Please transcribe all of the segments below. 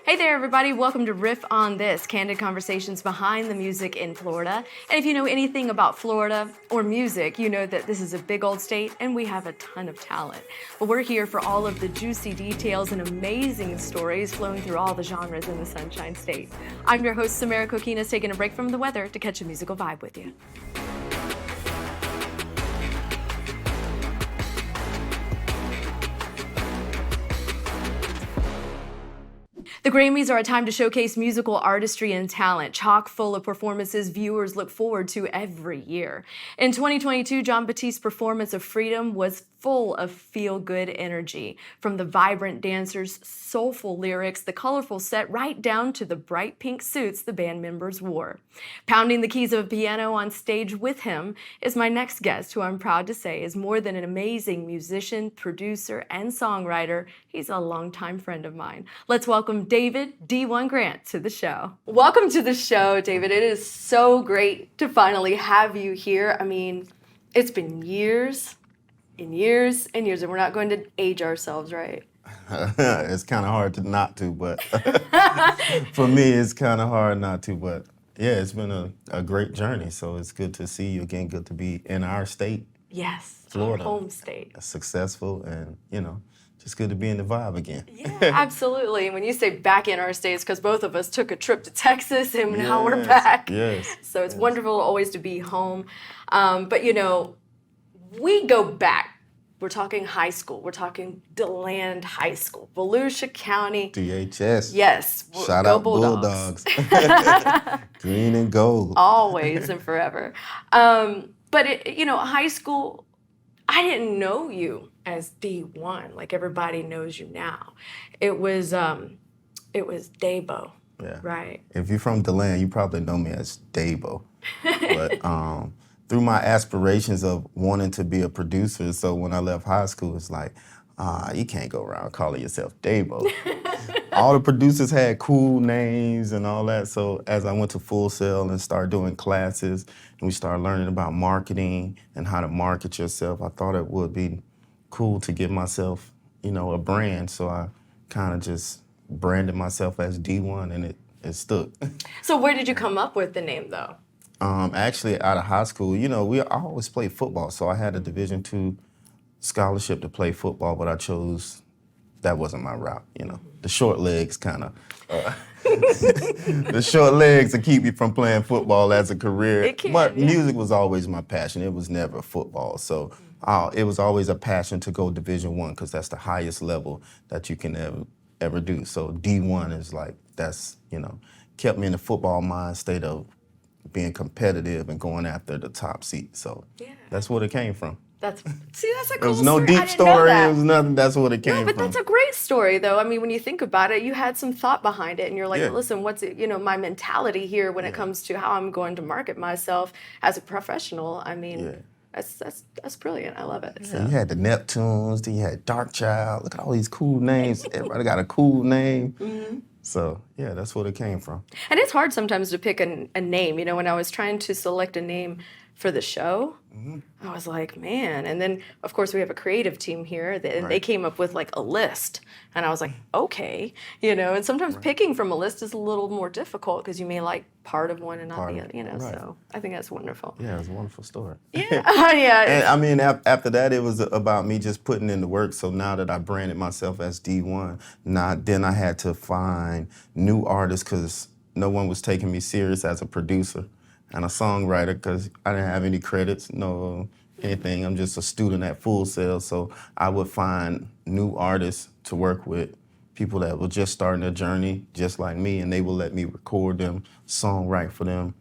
Hey there, everybody. Welcome to Riff on This, candid conversations behind the music in Florida. And if you know anything about Florida or music, you know that this is a big old state and we have a ton of talent. But we're here for all of the juicy details and amazing stories flowing through all the genres in the Sunshine State. I'm your host, Samara Kokinas, taking a break from the weather to catch a musical vibe with you. The Grammys are a time to showcase musical artistry and talent, chock full of performances viewers look forward to every year. In 2022, Jon Batiste's performance of Freedom was full of feel-good energy. From the vibrant dancers, soulful lyrics, the colorful set, right down to the bright pink suits the band members wore. Pounding the keys of a piano on stage with him is my next guest, who I'm proud to say is more than an amazing musician, producer, and songwriter. He's a longtime friend of mine. Let's welcome David D1 Grant to the show. Welcome to the show, David. It is so great to finally have you here. I mean, it's been years and years and years, and we're not going to age ourselves, right? It's kind of hard not to, but for me, it's kind of hard not to. But yeah, it's been a great journey. So it's good to see you again. Good to be in our state. Yes, Florida. Our home state. Successful and, just good to be in the vibe again. Yeah, absolutely. And when you say back in our states, because both of us took a trip to Texas and now we're back. Yes. So it's wonderful always to be home. But we go back. We're talking high school. We're talking DeLand High School, Volusia County. DHS. Yes. Shout go out Bulldogs. Green and gold. Always and forever. But high school, I didn't know you as D1 like everybody knows you now. It was Dabo. Yeah. Right. If you're from DeLand, you probably know me as Dabo. But through my aspirations of wanting to be a producer, so when I left high school, it's like, you can't go around calling yourself Dabo. All the producers had cool names and all that. So as I went to Full Sail and started doing classes, and we started learning about marketing and how to market yourself, I thought it would be cool to give myself, a brand. So I kind of just branded myself as D1, and it stuck. So where did you come up with the name, though? Actually, out of high school, I always played football. So I had a Division II scholarship to play football, but I chose, that wasn't my route, The short legs kind of, the short legs to keep me from playing football as a career. But music was always my passion. It was never football. So it was always a passion to go Division I, because that's the highest level that you can ever do. So D1 is like, that's, kept me in the football mind state of being competitive and going after the top seat. So that's where it came from. That's a cool story. It was no deep story. It was nothing. That's what it came from. No, but that's a great story, though. I mean, when you think about it, you had some thought behind it, and you're like, listen, what's it? My mentality here when it comes to how I'm going to market myself as a professional. I mean, that's brilliant. I love it. So. You had the Neptunes. Then you had Dark Child. Look at all these cool names. Everybody got a cool name. Mm-hmm. So, that's where it came from. And it's hard sometimes to pick a name. When I was trying to select a name for the show, I was like, man. And then, of course, we have a creative team here, and they came up with, like, a list. And I was like, okay. And sometimes picking from a list is a little more difficult because you may like part of one and not the other, So I think that's wonderful. Yeah, it's a wonderful story. Yeah. And, I mean, after that, it was about me just putting in the work. So now that I branded myself as D1, then I had to find new artists because no one was taking me serious as a producer and a songwriter because I didn't have any credits, no anything. I'm just a student at Full Sail. So I would find new artists to work with, people that were just starting their journey just like me, and they would let me record them, songwrite for them,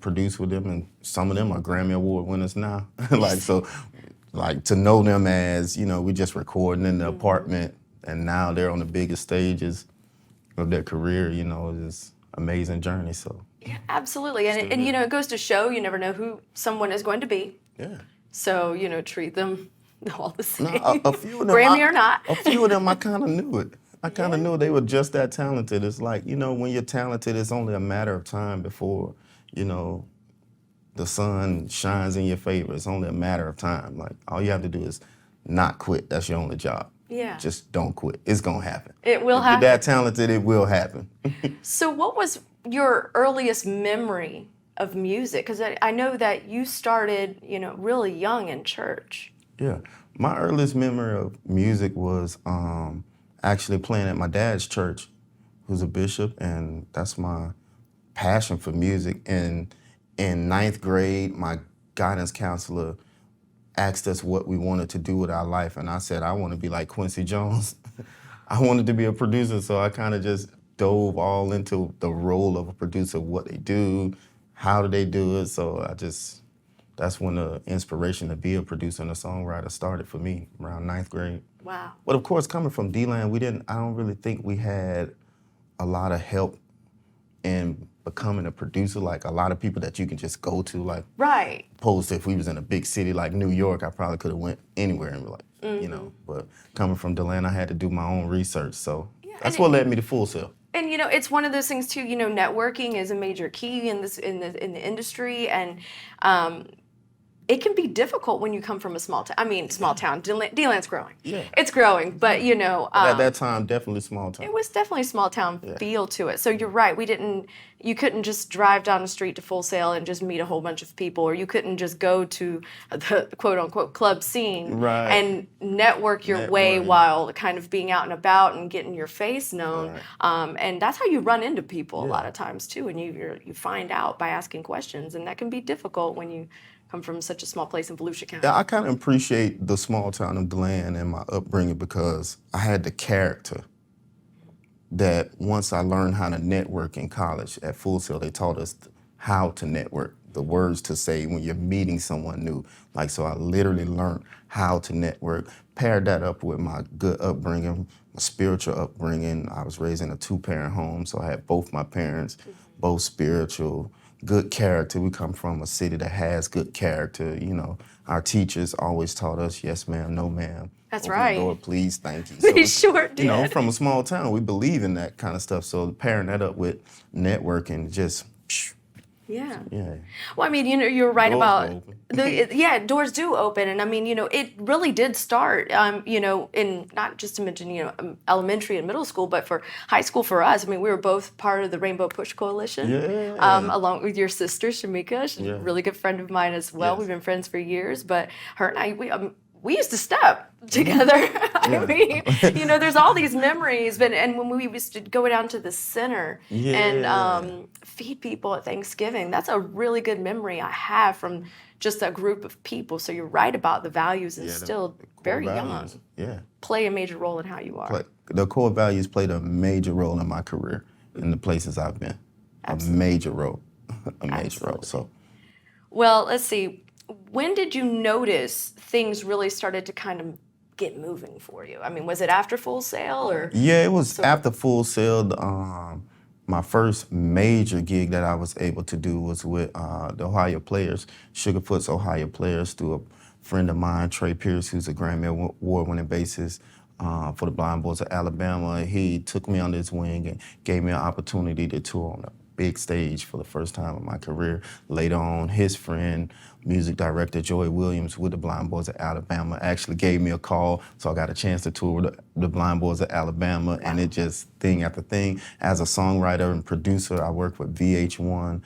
produce with them, and some of them are Grammy Award winners now. To know them as, we just recording in the apartment, and now they're on the biggest stages of their career, it's amazing journey, so. Yeah, absolutely. And it goes to show you never know who someone is going to be. Yeah. So, treat them all the same. No, a few of them, Grammy or not. A few of them, I kind of knew it. I kind of knew they were just that talented. It's like, when you're talented, it's only a matter of time before, the sun shines in your favor. It's only a matter of time. Like, all you have to do is not quit. That's your only job. Yeah. Just don't quit. It's gonna happen. It will If happen. you're that talented, it will happen. So what was your earliest memory of music? Because I know that you started, really young in church. Yeah, my earliest memory of music was actually playing at my dad's church, who's a bishop, and that's my passion for music. And in ninth grade, my guidance counselor asked us what we wanted to do with our life, and I said, I want to be like Quincy Jones. I wanted to be a producer, so I kind of just dove all into the role of a producer, what they do, how do they do it. That's when the inspiration to be a producer and a songwriter started for me around ninth grade. Wow. But of course, coming from DeLand, I don't really think we had a lot of help in becoming a producer, like a lot of people that you can just go to, like, Right. opposed to if we was in a big city like New York, I probably could have went anywhere and be like, but coming from DeLand, I had to do my own research. So that's what led me to Full Sail. And it's one of those things too. Networking is a major key in the industry, and it can be difficult when you come from a small town. I mean, small town. DeLand's growing. Yeah. It's growing, but But at that time, definitely small town. it was definitely a small town feel to it. So you're right. You couldn't just drive down the street to Full Sail and just meet a whole bunch of people, or you couldn't just go to the quote unquote club scene Right. and network your way while kind of being out and about and getting your face known. Right. And that's how you run into people a lot of times too. And you find out by asking questions, and that can be difficult when you come from such a small place in Volusia County. Yeah, I kind of appreciate the small town of DeLand and my upbringing because I had the character that once I learned how to network in college at Full Sail, they taught us how to network, the words to say when you're meeting someone new. So I literally learned how to network, paired that up with my good upbringing, my spiritual upbringing. I was raised in a two-parent home, so I had both my parents, both spiritual, good character. We come from a city that has good character. Our teachers always taught us, yes, ma'am, no, ma'am. That's Open right. the door, please, thank you. They sure did. From a small town, we believe in that kind of stuff. So pairing that up with networking, just, Yeah. yeah. Well, I mean, you're right Doors about open. doors do open, and I mean, it really did start, in not just to mention, elementary and middle school, but for high school for us. I mean, we were both part of the Rainbow Push Coalition, along with your sister Shamika. She's a really good friend of mine as well. Yes. We've been friends for years, but her and I, we used to step together. I mean, there's all these memories. And when we used to go down to the center and feed people at Thanksgiving, that's a really good memory I have from just a group of people. So you're right about the values and still very young. Yeah. Play a major role in how you are. The core values played a major role in my career in the places I've been. Absolutely. A major role. A major role. So. Well, let's see. When did you notice things really started to kind of get moving for you? I mean, was it after Full Sail or? Yeah, it was after Full Sail. My first major gig that I was able to do was with the Ohio Players, Sugarfoot's Ohio Players, through a friend of mine, Trey Pierce, who's a Grammy Award-winning bassist for the Blind Boys of Alabama. He took me under his wing and gave me an opportunity to tour on a big stage for the first time in my career. Later on, his friend, music director Joey Williams with the Blind Boys of Alabama actually gave me a call, so I got a chance to tour with the Blind Boys of Alabama, and it just thing after thing. As a songwriter and producer, I worked with VH1,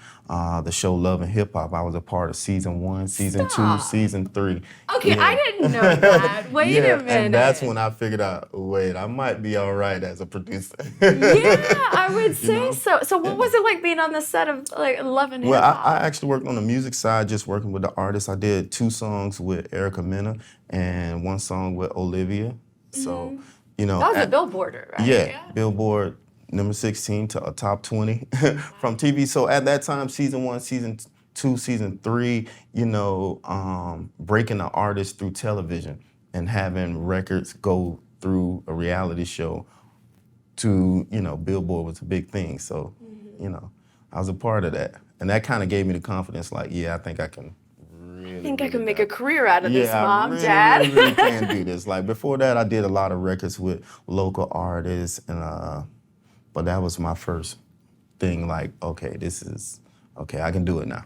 the show Love and Hip Hop. I was a part of season 1, season 2, season 3. Okay, I didn't know that. Wait a minute. And that's when I figured out, wait, I might be all right as a producer. Yeah, I would say so. So what was it like being on the set of Love and Hip Well, Hop? I actually worked on the music side, just working with the artists. I did 2 songs with Erica Mena and 1 song with Olivia. So, that was a Billboarder, right? Yeah, Billboard number 16 to a top 20 from TV. So at that time, season 1, season 2, season 3, breaking the artist through television and having records go through a reality show to, Billboard was a big thing. So, I was a part of that. And that kind of gave me the confidence, I think I can I think I can make a career out of this, Mom, I Dad. really can do this. Before that, I did a lot of records with local artists, and but that was my first thing. Okay, I can do it now.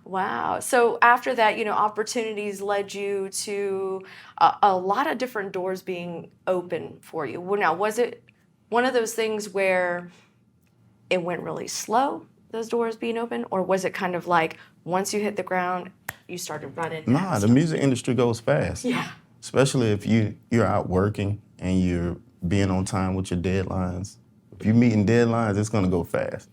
Wow. So after that, opportunities led you to a lot of different doors being open for you. Well, now, was it one of those things where it went really slow, those doors being open, or was it kind of like once you hit the ground, you started running? Nah, the music industry goes fast. Yeah. Especially if you're out working and you're being on time with your deadlines. If you're meeting deadlines, it's gonna go fast.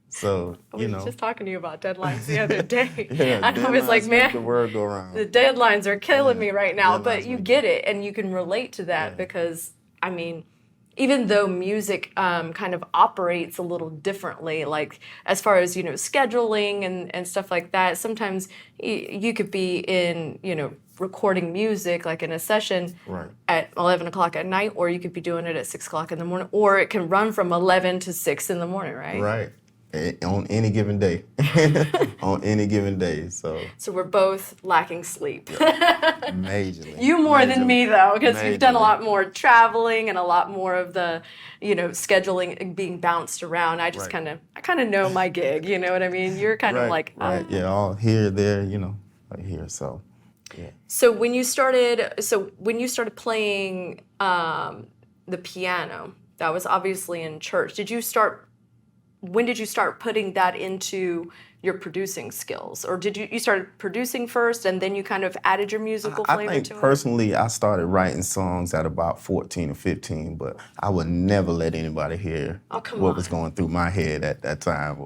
So, We were just talking to you about deadlines the other day. Yeah, and I was like, deadlines make the man, world go around. the deadlines are killing me right now. Deadlines But you make- get it, and you can relate to that because, I mean, even though music kind of operates a little differently, like as far as, scheduling and stuff like that, sometimes you could be in, recording music like in a session Right. at 11 o'clock at night, or you could be doing it at 6 o'clock in the morning, or it can run from 11 to 6 in the morning, right? Right. On any given day. On any given day. So So we're both lacking sleep. majorly. You more than Majorly. me, though, because you've done a Majorly. lot more traveling and a lot more of the, scheduling and being bounced around. I just Right. I kind of know my gig. You know what I mean? You're kind of like, right. Yeah, all here, there, right here. So yeah. So when you started playing the piano, that was obviously in church. When did you start putting that into your producing skills? Or did you started producing first and then you kind of added your musical I flavor think to it? personally, I started writing songs at about 14 or 15, but I would never let anybody hear come what on. was going through my head at that time.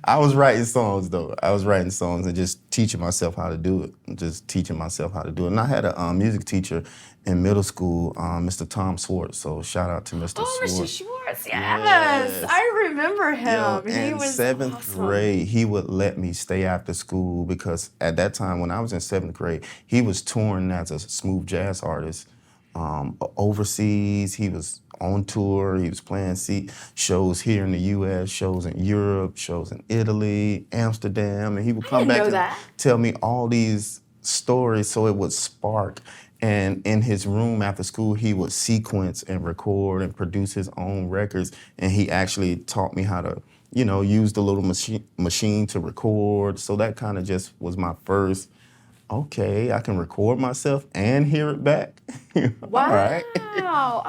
I was writing songs, though. I was writing songs and just teaching myself how to do it. And I had a music teacher in middle school, Mr. Tom Swartz. So shout out to Mr. Oh, Mr. Swartz. Schwartz, yes. Yes. I remember him. Yo, He in was seventh awesome. grade, he would let me stay after school because at that time, when I was in seventh grade, he was touring as a smooth jazz artist overseas. He was on tour. He was playing shows here in the U.S., shows in Europe, shows in Italy, Amsterdam, and he would come didn't back know and that. tell me all these stories so it would spark. And in his room after school, he would sequence and record and produce his own records. And he actually taught me how to, use the little machine to record. So that kind of just was my first, okay, I can record myself and hear it back. Wow. All right.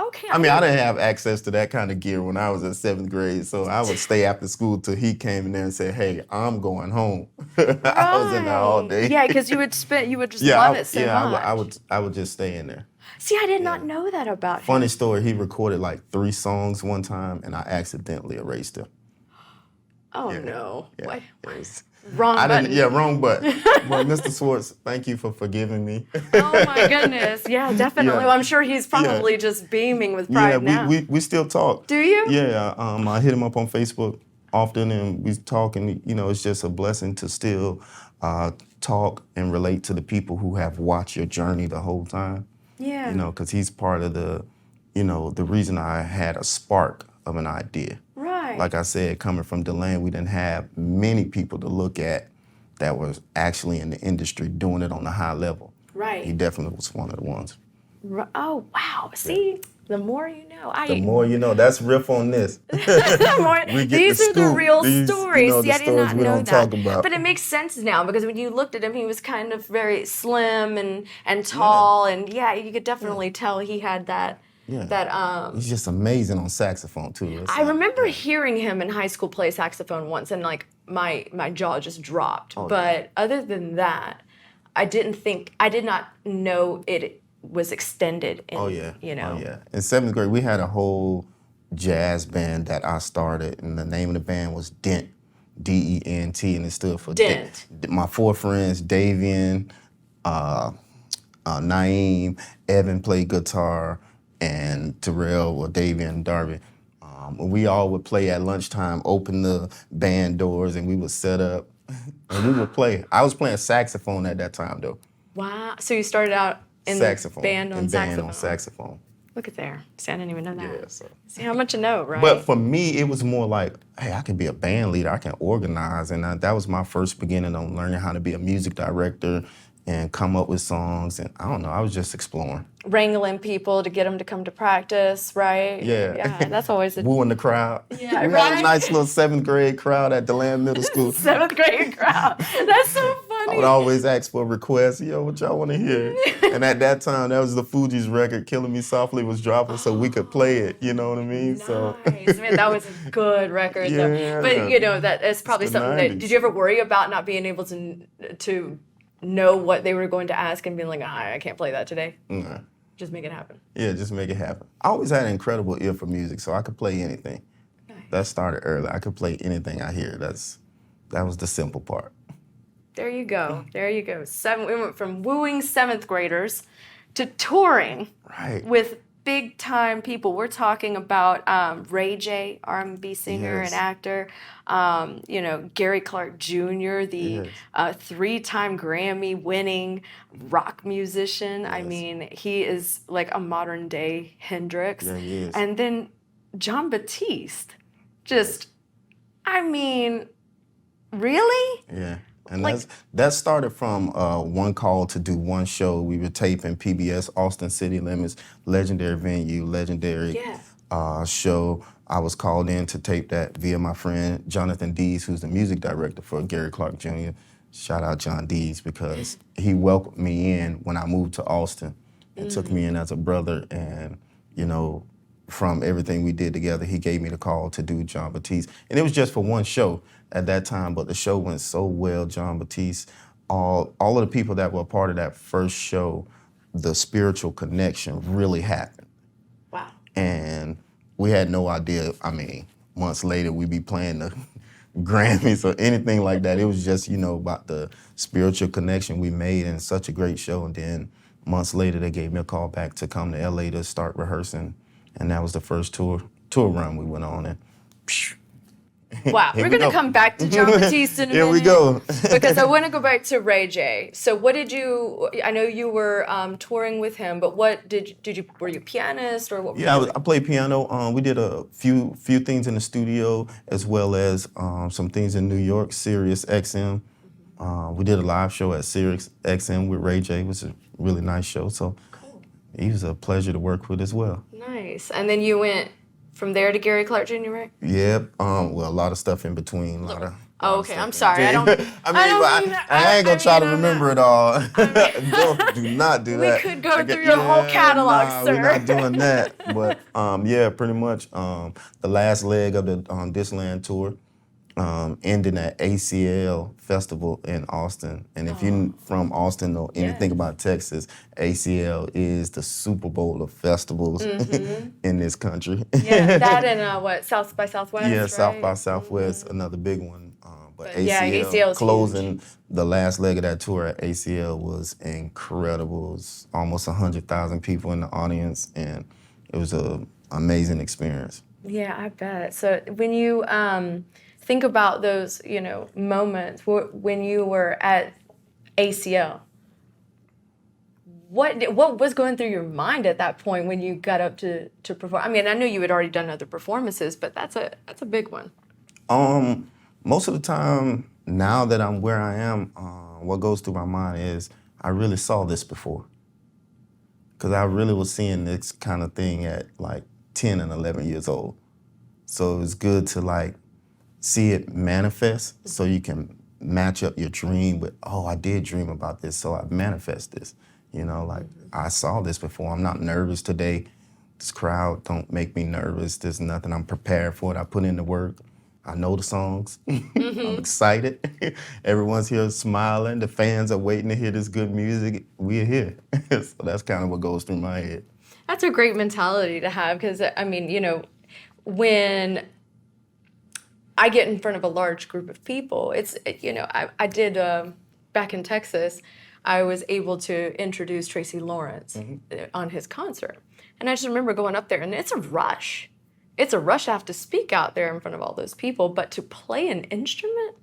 Okay. I mean, I didn't have access to that kind of gear when I was in seventh grade, so I would stay after school till he came in there and said, "Hey, I'm going home." I was in there all day. Yeah, because you would just love it so much. I would just stay in there. See, I did not know that about him. Funny story, he recorded like 3 songs one time, and I accidentally erased them. Oh no. Yeah, What? it was- Wrong I button. didn't. Yeah, wrong button. Well, Mr. Swartz, thank you for forgiving me. Oh my goodness. Yeah, definitely. Yeah. Well, I'm sure he's probably just beaming with Yeah, pride now. we still talk. Do you? Yeah, I hit him up on Facebook often, and we talk, and it's just a blessing to still talk and relate to the people who have watched your journey the whole time. Yeah. Because he's part of the reason I had a spark of an idea. Right. Like I said, coming from DeLand, we didn't have many people to look at that was actually in the industry doing it on a high level. Right. He definitely was one of the ones. Oh wow. See, the more you know. The more you know. That's riff on this. The more, We get these the are the scoop. real These, stories. the See, I did stories not we know don't that. talk about. But it makes sense now because when you looked at him, he was kind of very slim and tall, and you could definitely tell he had that. Yeah. That He's just amazing on saxophone too. I remember hearing him in high school play saxophone once, and like my jaw just dropped. Oh, but other than that, I did not know it was extended. In, Oh yeah. You know. Oh yeah. In 7th grade, we had a whole jazz band that I started, and the name of the band was Dent, D-E-N-T, and it stood for Dent. My 4 friends, Davian, Naeem, Evan played guitar, and Terrell or Davian and Darby. We all would play at lunchtime, open the band doors, and we would set up, and we would play. I was playing saxophone at that time, though. Wow. So you started out in Saxophone. band on in saxophone. Band on saxophone. Look at there. See, I didn't even know that. Yeah, so. See how much you know, right? But for me, it was more like, hey, I can be a band leader, I can organize, and that was my first beginning on learning how to be a music director and come up with songs. And I don't know, I was just exploring. Wrangling people to get them to come to practice, right? Yeah. Yeah, that's always a Wooing the crowd. Yeah, We right? had a nice little 7th grade crowd at DeLand Middle School. 7th grade crowd. That's so funny. I would always ask for requests. Yo, what y'all want to hear? And at that time, that was the Fugees record, Killing Me Softly was dropping, so we could play it. You know what I mean? Nice. Man, that was a good record. Yeah. Though. But, you know, that is probably It's the something that, 90s. did you ever worry about not being able to know what they were going to ask and being like, I can't play that today? Nah. Just make it happen. Yeah, just make it happen. I always had an incredible ear for music, so I could play anything. Nice. That started early. I could play anything I hear. That was the simple part. There you go. There you go. We went from wooing 7th graders to touring Right. with big time people. We're talking about Ray J, R&B singer Yes. and actor. You know, Gary Clark Jr., the 3-time Grammy winning rock musician. I mean, he is like a modern day Hendrix. Yeah, he is. And then Jon Batiste. Just, I mean, really? Yeah. And Like- that started from one call to do one show. We were taping PBS, Austin City Limits, legendary venue, legendary show. I was called in to tape that via my friend Jonathan Dees, who's the music director for Gary Clark Jr. Shout out John Dees, because he welcomed me in when I moved to Austin and took me in as a brother. And, you know, from everything we did together, he gave me the call to do Jon Batiste. And it was just for one show at that time, but the show went so well. Jon Batiste, all of the people that were a part of that first show, the spiritual connection really happened. Wow. And we had no idea. I mean, months later, we'd be playing the Grammys or anything like that. It was just, you know, about the spiritual connection we made, and such a great show. And then months later, they gave me a call back to come to LA to start rehearsing. And that was the first tour run we went on. And Wow, Here we're we going to go. come back to Jon Batiste in a minute. Here we go. Because I want to go back to Ray J. So what did you, I know you were touring with him, but what were you a pianist or what were Yeah, you doing? I played piano. We did a few things in the studio, as well as some things in New York, Sirius XM. We did a live show at Sirius XM with Ray J. It was a really nice show. So he was a pleasure to work with as well. Nice. And then you went from there to Gary Clark Jr., right? Yep. Well, a lot of stuff in between. A lot of Oh, okay. stuff I'm in sorry. I don't. between. I ain't gonna try to remember it all. Do not do We that. could go through your whole catalog, nah, sir. We're not doing that. But yeah, pretty much the last leg of the DeLand tour ending at ACL Festival in Austin. And if you're from Austin or anything about Texas, ACL is the Super Bowl of festivals in this country. Yeah, that and what, South by Southwest, Yeah, right? South by Southwest, another big one. But ACL, yeah, ACL is closing the last leg of that tour at ACL was incredible. It was almost 100,000 people in the audience, and it was an amazing experience. Yeah, I bet. So when you think about those, you know, moments when you were at ACL, what was going through your mind at that point when you got up to perform? I mean, I know you had already done other performances, but that's a big one. Most of the time, now that I'm where I am, what goes through my mind is I really saw this before. Because I really was seeing this kind of thing at like 10 and 11 years old. So it was good to like see it manifest so you can match up your dream with, oh, I did dream about this, so I manifest this. You know, like I saw this before. I'm not nervous today. This crowd don't make me nervous. There's nothing. I'm prepared for it. I put in the work. I know the songs. I'm excited. Everyone's here smiling. The fans are waiting to hear this good music. We're here. So that's kind of what goes through my head. That's a great mentality to have because, I mean, you know, when I get in front of a large group of people, it's, you know, I did, back in Texas, I was able to introduce Tracy Lawrence on his concert. And I just remember going up there, and it's a rush. It's a rush to have to speak out there in front of all those people, but to play an instrument,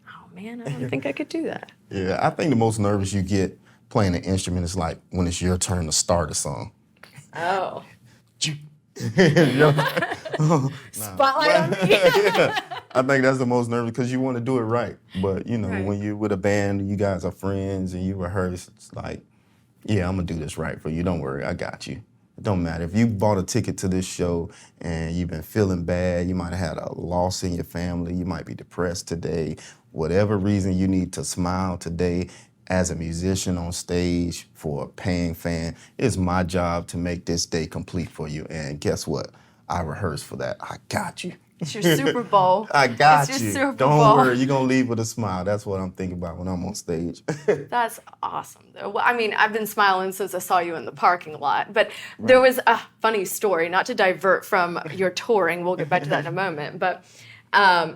oh man, I don't think I could do that. Yeah, I think the most nervous you get playing an instrument is like when it's your turn to start a song. Oh. You know? Spotlight on me. I think that's the most nervous because you want to do it right. But, you know, Right. when you're with a band, you guys are friends and you rehearse, it's like, yeah, I'm going to do this right for you. Don't worry, I got you. It don't matter. If you bought a ticket to this show and you've been feeling bad, you might have had a loss in your family, you might be depressed today, whatever reason you need to smile today, as a musician on stage for a paying fan, it's my job to make this day complete for you. And guess what? I rehearsed for that. I got you. It's your Super Bowl. I got It's you. your Super Don't Bowl. worry, you're going to leave with a smile. That's what I'm thinking about when I'm on stage. That's awesome, though. Well, I mean, I've been smiling since I saw you in the parking lot. But there was a funny story, not to divert from your touring. We'll get back to that in a moment. But I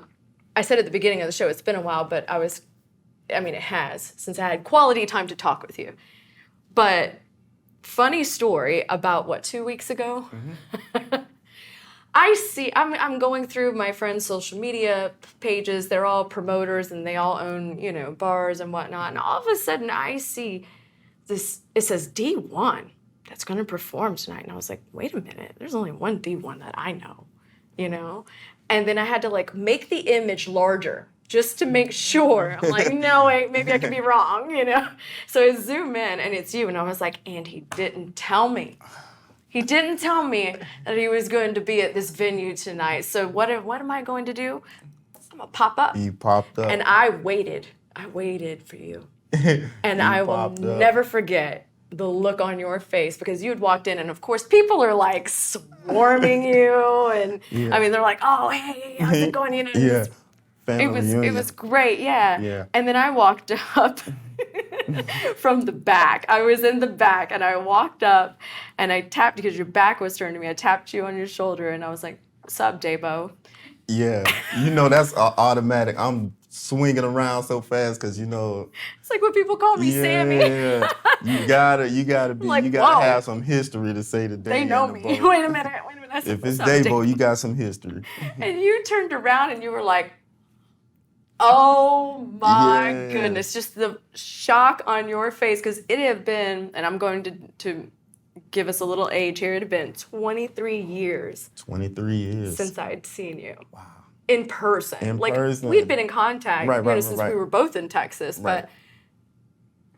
said at the beginning of the show, it's been a while, but it has, since I had quality time to talk with you. But funny story about, 2 weeks ago? Mm-hmm. I'm going through my friends' social media pages. They're all promoters and they all own, bars and whatnot. And all of a sudden I see this, it says D1 that's going to perform tonight. And I was like, wait a minute, there's only one D1 that I know, And then I had to make the image larger just to make sure. I'm like, no, wait, maybe I could be wrong, So I zoom in and it's you. And I was like, and he didn't tell me. He didn't tell me that he was going to be at this venue tonight. So what am I going to do? I'm going to pop up. You popped up. And I waited. I waited for you. And I will popped up. never forget the look on your face because you had walked in and of course people are swarming you and they're like, oh, hey, how's it going? Yeah. It was great, yeah. Yeah. And then I walked up from the back. I was in the back and I walked up and I tapped because your back was turned to me. I tapped you on your shoulder and I was like, what's up, Dabo? Yeah. That's automatic. I'm swinging around so fast because It's like when people call me Sammy. Yeah. you gotta be Like, you gotta whoa. have some history to say today. They know me. Wait a minute. I said, If it's "What's up, Dabo, you got some history. And you turned around and you were like, oh my Yeah. goodness, just the shock on your face because it had been, and I'm going to give us a little age here, it had been 23 years 23 years. since I'd seen you. Wow. In person. In person. We'd been in contact since we were both in Texas, Right. but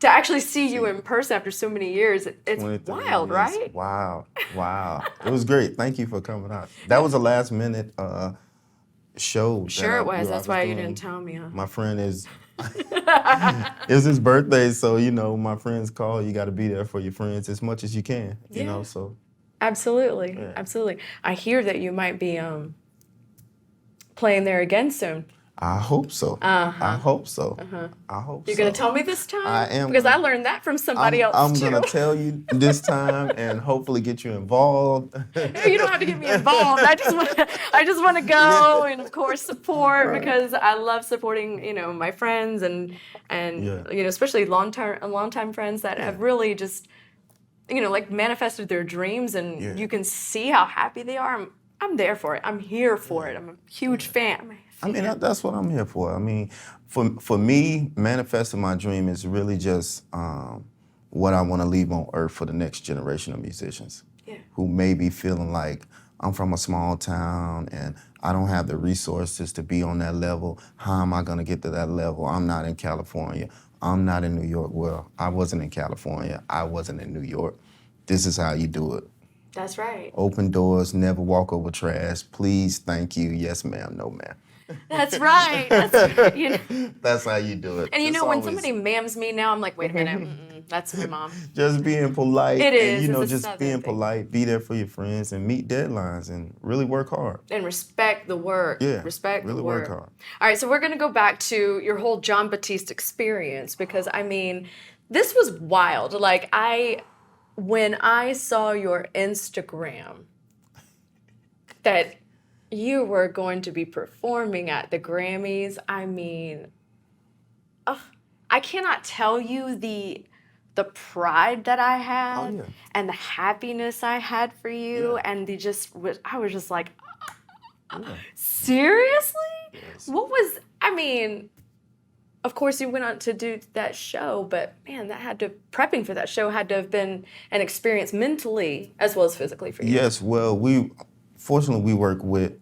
to actually see you in person after so many years, it's 23 wild, years. right? Wow. It was great. Thank you for coming out. That was a last minute show. Sure it was. That's why you doing. didn't tell me, huh? My friend is it's his birthday, so my friends call. You got to be there for your friends as much as you can. Yeah. So Absolutely. Yeah. Absolutely. I hear that you might be playing there again soon. I hope so. I hope so. I hope You're so. going to tell me this time? I am Because gonna- I learned that from somebody else, I'm too. gonna tell you this time and hopefully get you involved. You don't have to get me involved. I just want to go and of course support because I love supporting my friends and especially long-time friends that have really just manifested their dreams and you can see how happy they are. I'm there for it. I'm here for it. I'm a huge fan. That's what I'm here for. For me, manifesting my dream is really just what I want to leave on earth for the next generation of musicians who may be feeling like I'm from a small town and I don't have the resources to be on that level. How am I going to get to that level? I'm not in California. I'm not in New York. Well, I wasn't in California. I wasn't in New York. This is how you do it. That's right. Open doors, never walk over trash. Please, thank you. Yes, ma'am. No, ma'am. That's right. That's how you do it. And Just when always somebody ma'ams me now, I'm like, wait a minute, that's my mom. just being polite. It is. And, It's a just Southern being thing. polite, be there for your friends, and meet deadlines, and really work hard. And respect the work. Yeah, Respect really the work work. hard. All right, so we're going to go back to your whole Jon Batiste experience because, this was wild. When I saw your Instagram that you were going to be performing at the Grammys, I cannot tell you the pride that I had and the happiness I had for you and I was just like, seriously? Yes. What was, of course you went on to do that show, but man, prepping for that show had to have been an experience mentally as well as physically for you. Yes, well, fortunately we work with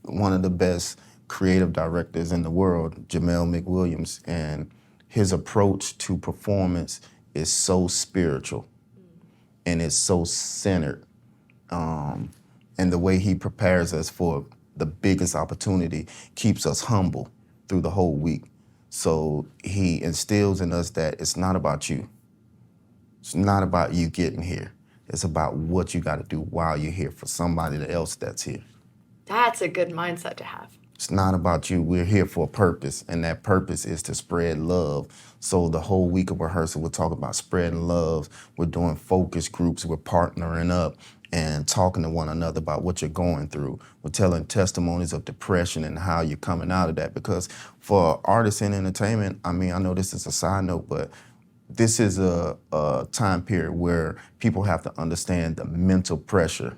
one of the best creative directors in the world, Jamel McWilliams, and his approach to performance is so spiritual and it's so centered. And the way he prepares us for the biggest opportunity keeps us humble through the whole week. So he instills in us that it's not about you. It's not about you getting here. It's about what you got to do while you're here for somebody else that's here. That's a good mindset to have. It's not about you. We're here for a purpose, and that purpose is to spread love. So the whole week of rehearsal, we're talking about spreading love. We're doing focus groups. We're partnering up and talking to one another about what you're going through. We're telling testimonies of depression and how you're coming out of that. Because for artists in entertainment, I mean, I know this is a side note, but this is a time period where people have to understand the mental pressure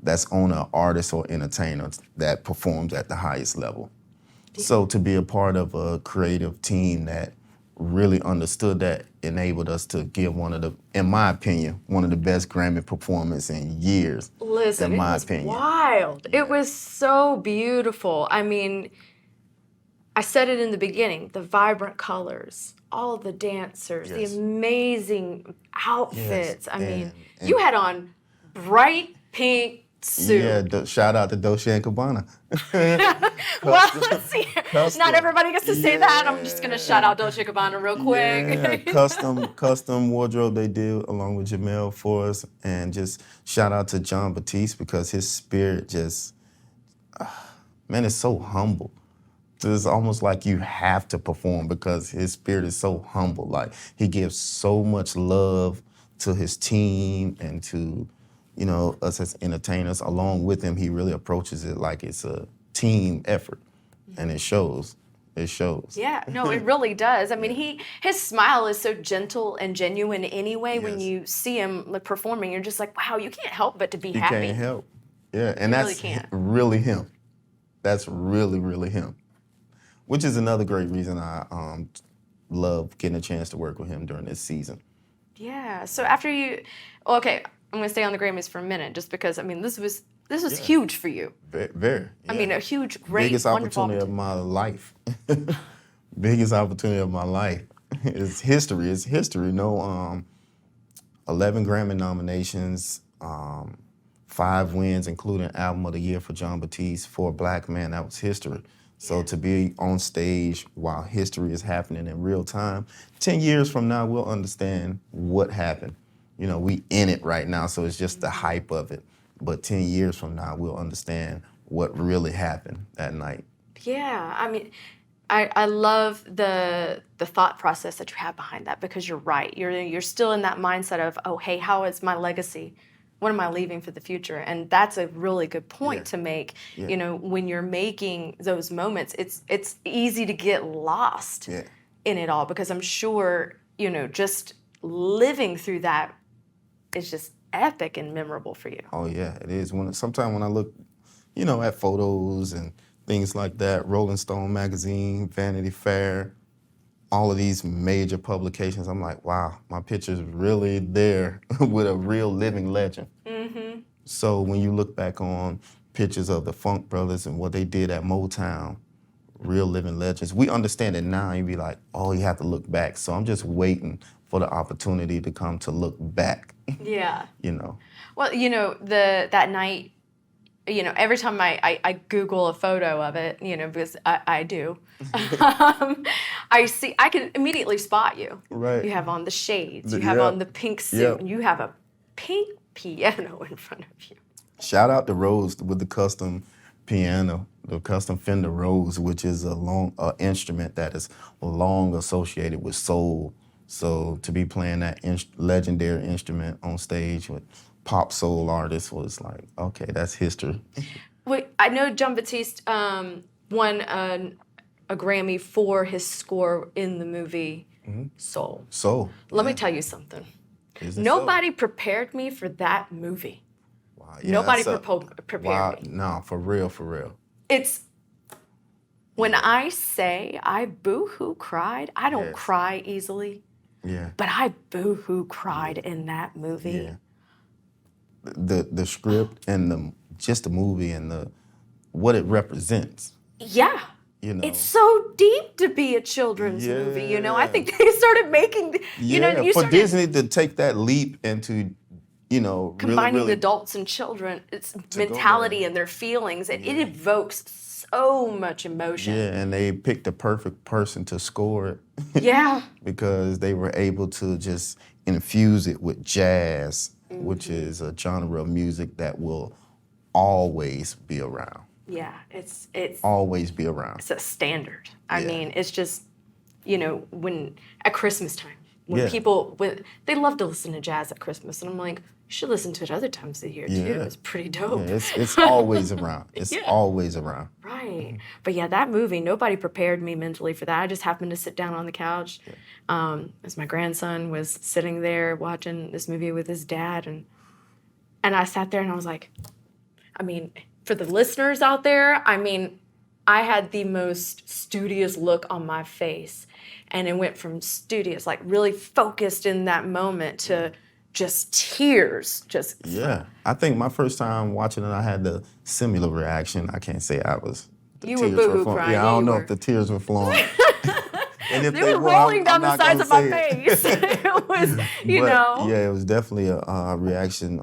that's on an artist or entertainer that performs at the highest level. So to be a part of a creative team that really understood that enabled us to give one of the, in my opinion, one of the best Grammy performances in years. Listen, in my it was opinion. wild. Yeah. It was so beautiful. I mean, I said it in the beginning, the vibrant colors, all of the dancers, Yes. the amazing outfits. Yes, I mean, and- you had on bright pink suit. Yeah, shout out to Dolce & Gabbana. Well, let's see. Custom. Not everybody gets to say that. I'm just going to shout out Dolce & Gabbana real quick. Yeah, custom wardrobe they did along with Jamel for us, and just shout out to Jon Batiste because his spirit just, man, it's so humble. It's almost like you have to perform because his spirit is so humble. Like he gives so much love to his team and to, you know, us as entertainers. Along with him, he really approaches it like it's a team effort, and it shows. It shows. Yeah, no, it really does. I mean, his smile is so gentle and genuine anyway. When Yes. you see him performing, you're just like, wow, you can't help but to be He happy. can't help. Yeah, and You that's really can't. really him. That's really, really him. Which is another great reason I love getting a chance to work with him during this season. Yeah. So after you, okay, I'm gonna stay on the Grammys for a minute, just because I mean this was huge for you. Very. I mean, a huge, great, biggest wonderful opportunity of my life. Biggest opportunity of my life. It's history. It's history. No, 11 Grammy nominations, 5 wins, including Album of the Year for Jon Batiste. For a black man, that was history. So to be on stage while history is happening in real time, 10 years from now, we'll understand what happened. You know, we in it right now, so it's just the hype of it. But 10 years from now, we'll understand what really happened that night. Yeah. I mean, I love the thought process that you have behind that, because you're right. You're still in that mindset of, oh, hey, how is my legacy? What am I leaving for the future? And that's a really good point to make. Yeah. You know, when you're making those moments, it's easy to get lost in it all, because I'm sure, you know, just living through that is just epic and memorable for you. Oh yeah, it is. Sometimes when I look, you know, at photos and things like that, Rolling Stone magazine, Vanity Fair, all of these major publications, I'm like, wow, my picture's really there with a real living legend. Mm-hmm. So when you look back on pictures of the Funk Brothers and what they did at Motown, real living legends, we understand it now. You'd be like, oh, you have to look back. So I'm just waiting for the opportunity to come to look back. Yeah. You know. Well, you know, that night, you know, every time I Google a photo of it, you know, because I do, I can immediately spot you. Right. You have on the shades, you have on the pink suit, and you have a pink piano in front of you. Shout out to Rose with the custom piano, the custom Fender Rose, which is a instrument that is long associated with soul. So to be playing that legendary instrument on stage with pop soul artists was like, okay, that's history. Wait, I know Jon Batiste won a Grammy for his score in the movie Soul. Soul. Let me tell you something. Is it Nobody prepared me for that movie. Wow, yeah, Nobody that's prepared me. No, for real. It's when I say I boo-hoo cried, I don't cry easily, but I boo-hoo cried in that movie. Yeah. The script and just the movie and what it represents Yeah. You know. It's so deep to be a children's movie, you know. I Yeah. think they started making, you know, Yeah, you for started Disney to take that leap into, really, combining really adults and children, it's to go mentality there. and their feelings, and it Yeah. evokes so much emotion. Yeah, and they picked the perfect person to score it Yeah. because they were able to just infuse it with jazz, which is a genre of music that will always be around. Yeah, it's Always be around. it's a standard. I Yeah. mean, it's just, you know, when at Christmas time, when Yeah. people they love to listen to jazz at Christmas, and I'm like, you should listen to it other times of the year too. Yeah. It's pretty Yeah, dope. it's always around. It's Yeah. always around. Right. But yeah, that movie, nobody prepared me mentally for that. I just happened to sit down on the couch as my grandson was sitting there watching this movie with his dad. And I sat there and I was like, I mean, for the listeners out there, I mean, I had the most studious look on my face. And it went from studious, like really focused in that moment, to just tears. Just Yeah. I think my first time watching it, I had the similar reaction. I can't say I was. The You were tears boo-hoo flowing. crying. Yeah, I Yeah, don't you know were. if the tears were flowing. And if they were were, rolling down I'm the not sides gonna of my say it. face. It was, you But, know. yeah, it was definitely a reaction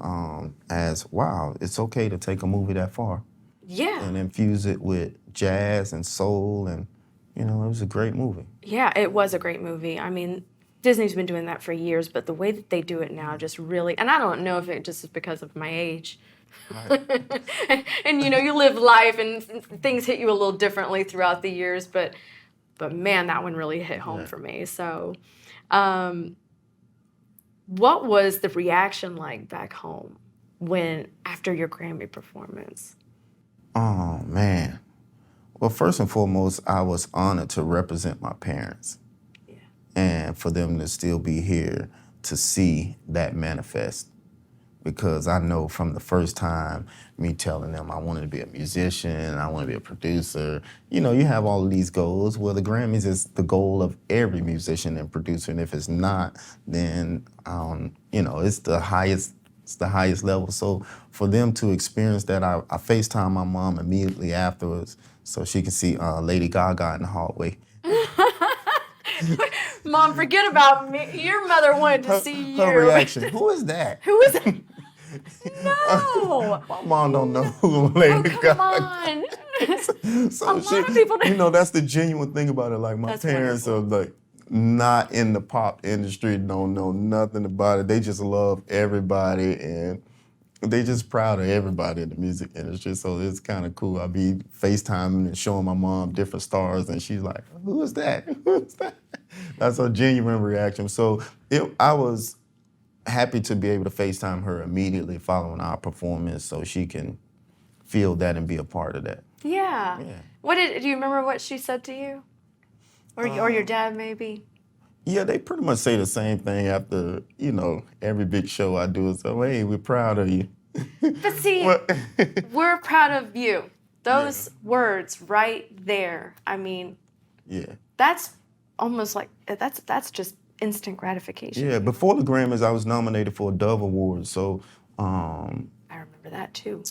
as, wow, it's okay to take a movie that far Yeah. and infuse it with jazz and soul. And, it was a great movie. Yeah, it was a great movie. I mean, Disney's been doing that for years, but the way that they do it now just really, and I don't know if it just is because of my age. and you know, you live life and things hit you a little differently throughout the years, but man, that one really hit home for me. So, what was the reaction like back home after your Grammy performance? Oh, man. Well, first and foremost, I was honored to represent my parents. Yeah. And for them to still be here to see that manifest. Because I know from the first time me telling them I wanted to be a musician, I want to be a producer, you have all of these goals. Well, the Grammys is the goal of every musician and producer, and if it's not, then it's the highest level. So for them to experience that, I FaceTime my mom immediately afterwards so she can see Lady Gaga in the hallway. Mom, forget about me. Your mother wanted to see you. Her reaction, who is that? Who is it? No. My mom don't know who Lady Come Gaga. on. So A lot of people don't- that's the genuine thing about it. Like my That's parents wonderful. are like not in the pop industry, don't know nothing about it. They just love everybody and they just proud of everybody in the music industry. So it's kind of cool. I'll be FaceTiming and showing my mom different stars and she's like, who is that? Who is that? That's a genuine reaction. So I was happy to be able to FaceTime her immediately following our performance so she can feel that and be a part of that. Yeah. Yeah. Do you remember what she said to you? Or your dad, maybe? Yeah, they pretty much say the same thing after, every big show I do. So, hey, we're proud of you. But see, we're proud of you. Those words right there. I mean, Yeah. that's almost like, that's just instant gratification. Yeah, before the Grammys, I was nominated for a Dove Award. So, I remember that too.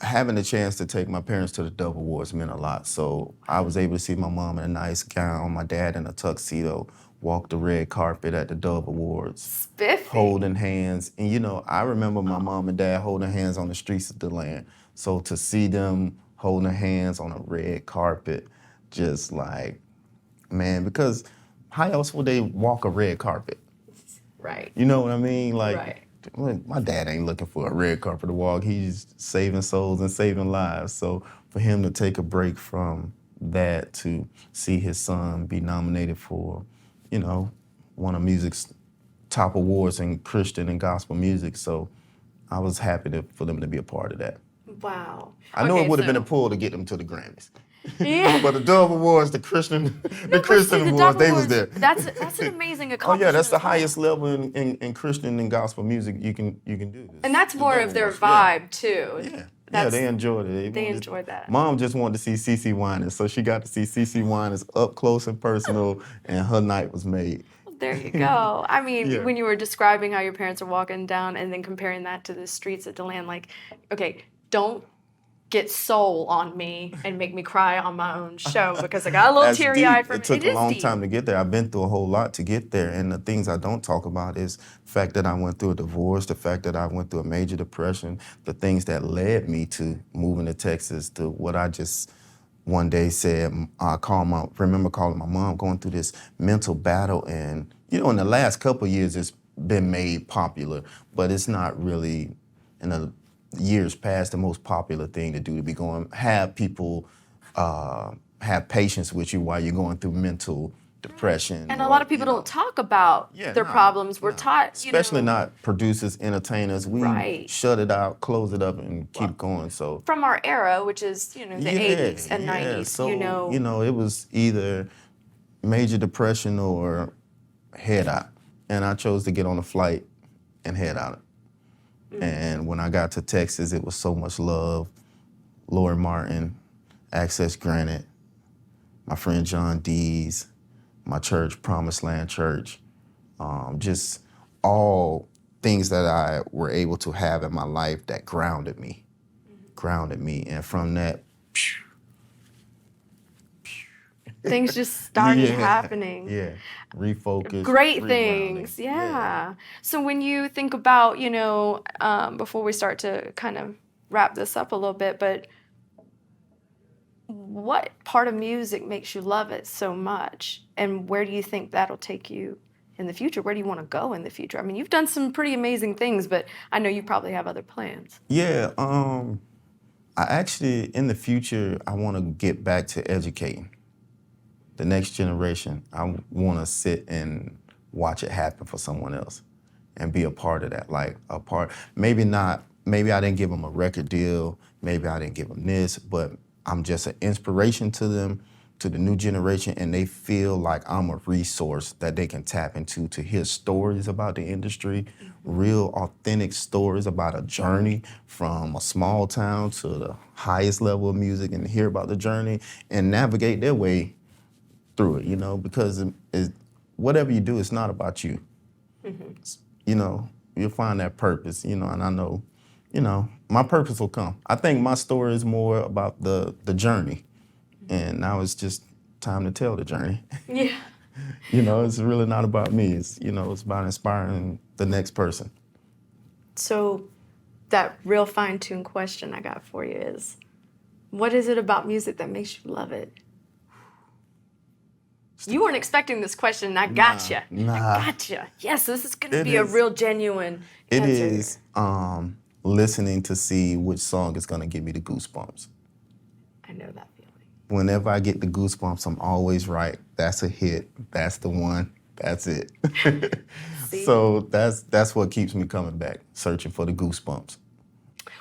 having the chance to take my parents to the Dove Awards meant a lot. So I was able to see my mom in a nice gown, my dad in a tuxedo, walk the red carpet at the Dove Awards. Spiffy. Holding hands. And I remember my mom and dad holding hands on the streets of DeLand. So to see them holding hands on a red carpet, just like, man, because how else would they walk a red carpet? Right. You know what I mean? Like, Right. my dad ain't looking for a red carpet to walk. He's saving souls and saving lives. So for him to take a break from that to see his son be nominated for, one of music's top awards in Christian and gospel music. So I was happy for them to be a part of that. Wow. I know Okay, it would have so- been a pull to get them to the Grammys. Yeah. But the Dove Awards, the Christian The Awards, Dove they was Awards, there. That's an amazing Oh accomplishment. yeah, that's the as well. highest level in Christian and gospel music you can do. And that's The more Dove of their Awards, yeah. vibe too. Yeah, That's- they enjoyed it. They enjoyed that. Mom just wanted to see CeCe Winans, so she got to see CeCe Winans up close and personal, and her night was made. There you go. I mean, Yeah. when you were describing how your parents are walking down and then comparing that to the streets of DeLand, like, okay, don't get soul on me and make me cry on my own show because I got a little That's teary-eyed deep. from It took a is long deep. time to get there. I've been through a whole lot to get there. And the things I don't talk about is the fact that I went through a divorce, the fact that I went through a major depression, the things that led me to moving to Texas, to what I just one day said. Remember calling my mom, going through this mental battle. And, you know, in the last couple of years, it's been made popular, but it's not really, in the years past, the most popular thing to do, to be going, have people have patience with you while you're going through mental depression. And a lot of people don't talk about their problems. We're taught, especially not producers, entertainers. We shut it out, close it up, and keep going. So from our era, which is the 80s and 90s, so, it was either major depression or head out, and I chose to get on a flight and head out. And when I got to Texas, it was so much love. Lord Martin, access granted, my friend Jon Batiste, my church, Promised Land Church, just all things that I were able to have in my life that grounded me. And from that, things just started happening. Yeah, refocus. Great things, So when you think about, before we start to kind of wrap this up a little bit, but what part of music makes you love it so much? And where do you think that'll take you in the future? Where do you want to go in the future? I mean, you've done some pretty amazing things, but I know you probably have other plans. Yeah, I actually, in the future, I want to get back to educating the next generation. I want to sit and watch it happen for someone else and be a part of that. Maybe I didn't give them a record deal, maybe I didn't give them this, but I'm just an inspiration to them, to the new generation, and they feel like I'm a resource that they can tap into to hear stories about the industry, real authentic stories about a journey from a small town to the highest level of music, and hear about the journey and navigate their way through it, because whatever you do, it's not about you. You'll find that purpose, and I know, my purpose will come. I think my story is more about the journey, and now it's just time to tell the journey. Yeah. It's really not about me. It's about inspiring the next person. So that real fine-tuned question I got for you is, what is it about music that makes you love it? You weren't expecting this question, and I gotcha. I gotcha. Yes, this is going to be a real genuine answer. It is listening to see which song is going to give me the goosebumps. I know that feeling. Whenever I get the goosebumps, I'm always right. That's a hit. That's the one. That's it. So that's what keeps me coming back, searching for the goosebumps.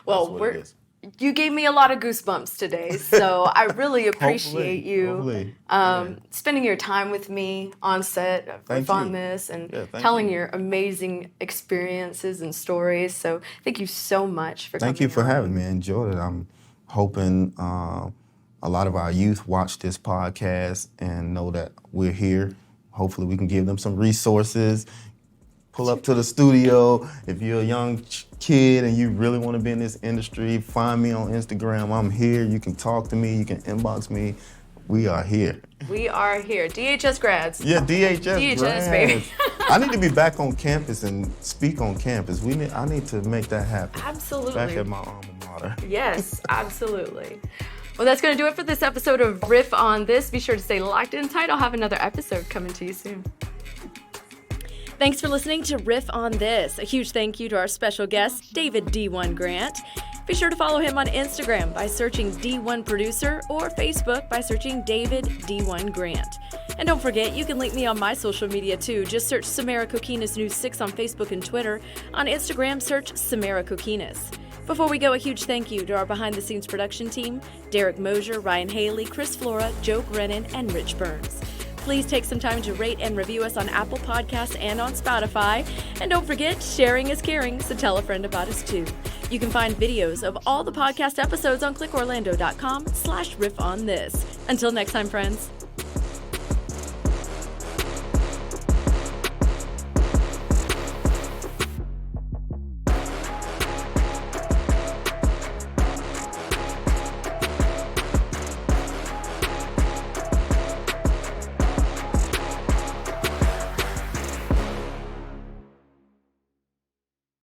Well, you gave me a lot of goosebumps today, so I really appreciate you spending your time with me on set on this and telling your amazing experiences and stories. So thank you so much for coming. Thank you for having me. I enjoyed it. I'm hoping a lot of our youth watch this podcast and know that we're here. Hopefully we can give them some resources. Pull up to the studio. If you're a young kid and you really want to be in this industry, find me on Instagram. I'm here. You can talk to me. You can inbox me. We are here. We are here. DHS grads. Yeah, DHS grads. Baby. I need to be back on campus and speak on campus. I need to make that happen. Absolutely. Back at my alma mater. Yes, absolutely. Well, that's going to do it for this episode of Riff on This. Be sure to stay locked in tight. I'll have another episode coming to you soon. Thanks for listening to Riff on This. A huge thank you to our special guest, David D1 Grant. Be sure to follow him on Instagram by searching D1 Producer or Facebook by searching David D1 Grant. And don't forget, you can link me on my social media too. Just search Samara Kokinas News 6 on Facebook and Twitter. On Instagram, search Samara Kokinas. Before we go, a huge thank you to our behind-the-scenes production team, Derek Mosier, Ryan Haley, Chris Flora, Joe Brennan, and Rich Burns. Please take some time to rate and review us on Apple Podcasts and on Spotify. And don't forget, sharing is caring, so tell a friend about us too. You can find videos of all the podcast episodes on clickorlando.com/riffonthis. Until next time, friends.